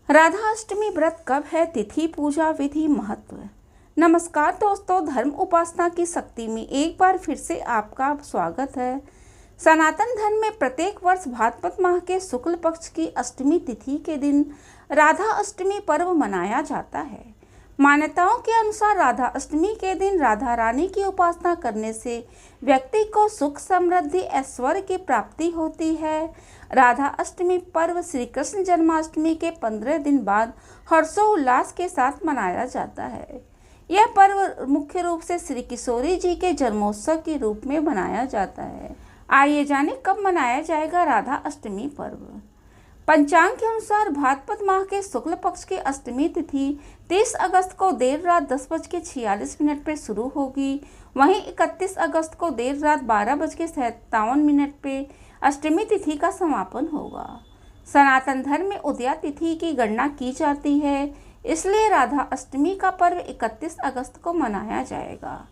राधा अष्टमी व्रत कब है? तिथि, पूजा विधि, महत्व। नमस्कार दोस्तों, धर्म उपासना की शक्ति में एक बार फिर से आपका स्वागत है। सनातन धर्म में प्रत्येक वर्ष भाद्रपद माह के शुक्ल पक्ष की अष्टमी तिथि के दिन राधा अष्टमी पर्व मनाया जाता है। मान्यताओं के अनुसार राधा अष्टमी के दिन राधा रानी की उपासना करने से व्यक्ति को सुख, समृद्धि, ऐश्वर्य की प्राप्ति होती है। राधा अष्टमी पर्व श्री कृष्ण जन्माष्टमी के 15 दिन बाद हर्षोल्लास के साथ मनाया जाता है। यह पर्व मुख्य रूप से श्री किशोरी जी के जन्मोत्सव के रूप में मनाया जाता है। आइए जानें कब मनाया जाएगा राधा अष्टमी पर्व। पंचांग के अनुसार भाद्रपद माह के शुक्ल पक्ष की अष्टमी तिथि 30 अगस्त को देर रात 10:46 पर शुरू होगी। वहीं 31 अगस्त को देर रात 12:57 पे अष्टमी तिथि का समापन होगा। सनातन धर्म में उदया तिथि की गणना की जाती है, इसलिए राधा अष्टमी का पर्व 31 अगस्त को मनाया जाएगा।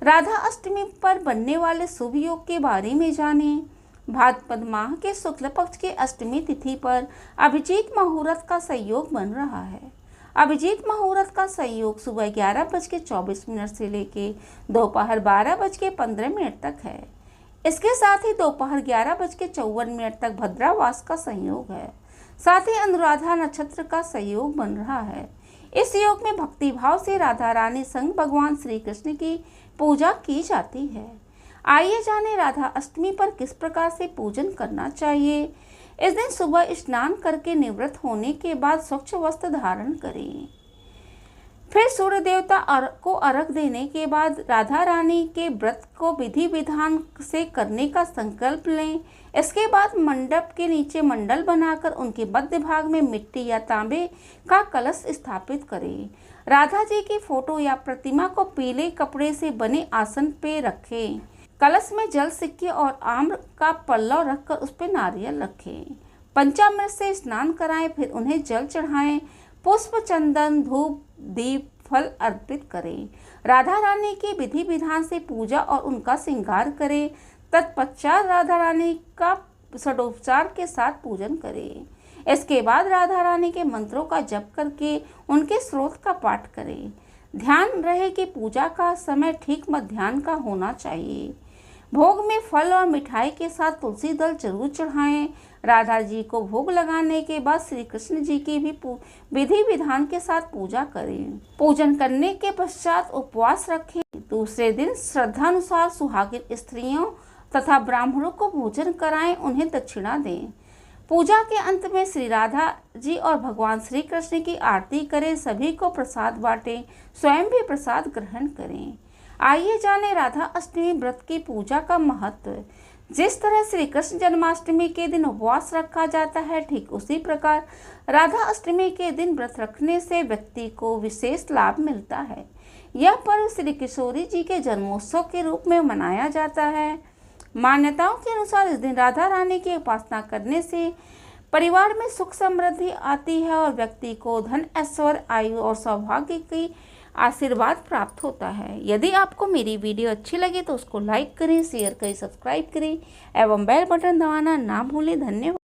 राधा अष्टमी पर बनने वाले शुभ योग के बारे में जानें। भाद्रपद माह के शुक्ल पक्ष की अष्टमी तिथि पर अभिजीत मुहूर्त का संयोग बन रहा है। अभिजीत मुहूर्त का संयोग सुबह 11:24 से लेके दोपहर 12:15 तक है। इसके साथ ही दोपहर 11:54 तक भद्रावास का संयोग है। साथ ही अनुराधा नक्षत्र का संयोग बन रहा है। इस योग में भक्तिभाव से राधा रानी संग भगवान श्री कृष्ण की पूजा की जाती है। आइए जानें राधा अष्टमी पर किस प्रकार से पूजन करना चाहिए। इस दिन सुबह स्नान करके निवृत्त होने के बाद स्वच्छ वस्त्र धारण करें। फिर सूर्य देवता को अर्घ देने के बाद राधा रानी के व्रत को विधि विधान से करने का संकल्प लें। इसके बाद मंडप के नीचे मंडल बनाकर उनके मध्य भाग में मिट्टी या तांबे का कलश स्थापित करें। राधा जी की फोटो या प्रतिमा को पीले कपड़े से बने आसन पे रखें। कलश में जल, सिक्के और आम्र का पल्लव रखकर उस पर नारियल रखें। पंचामृत से स्नान कराएं, फिर उन्हें जल चढ़ाएं। पुष्प, चंदन, धूप, दीप, फल अर्पित करें। राधा रानी की विधि विधान से पूजा और उनका श्रृंगार करें। तत्पश्चात राधा रानी का षडोपचार के साथ पूजन करें। इसके बाद राधा रानी के मंत्रों का जप करके उनके स्रोत का पाठ करें। ध्यान रहे कि पूजा का समय ठीक मध्याह्न का होना चाहिए। भोग में फल और मिठाई के साथ तुलसी दल जरूर चढ़ाएं। राधा जी को भोग लगाने के बाद श्री कृष्ण जी की भी विधि विधान के साथ पूजा करें। पूजन करने के पश्चात उपवास रखें। दूसरे दिन श्रद्धानुसार सुहागिन स्त्रियों तथा ब्राह्मणों को भोजन कराएं, उन्हें दक्षिणा दें। पूजा के अंत में श्री राधा जी और भगवान श्री कृष्ण की आरती करें। सभी को प्रसाद बांटें, स्वयं भी प्रसाद ग्रहण करें। आइए जानें राधा अष्टमी व्रत की पूजा का महत्व। जिस तरह श्री कृष्ण जन्माष्टमी के दिन उपवास रखा जाता है, ठीक उसी प्रकार राधा अष्टमी के दिन व्रत रखने से व्यक्ति को विशेष लाभ मिलता है। यह पर्व श्री किशोरी जी के जन्मोत्सव के रूप में मनाया जाता है। मान्यताओं के अनुसार इस दिन राधा रानी की उपासना करने से परिवार में सुख समृद्धि आती है और व्यक्ति को धन, ऐश्वर्य, आयु और सौभाग्य की आशीर्वाद प्राप्त होता है। यदि आपको मेरी वीडियो अच्छी लगे तो उसको लाइक करें, शेयर करें, सब्सक्राइब करें एवं बेल बटन दबाना ना भूलें। धन्यवाद।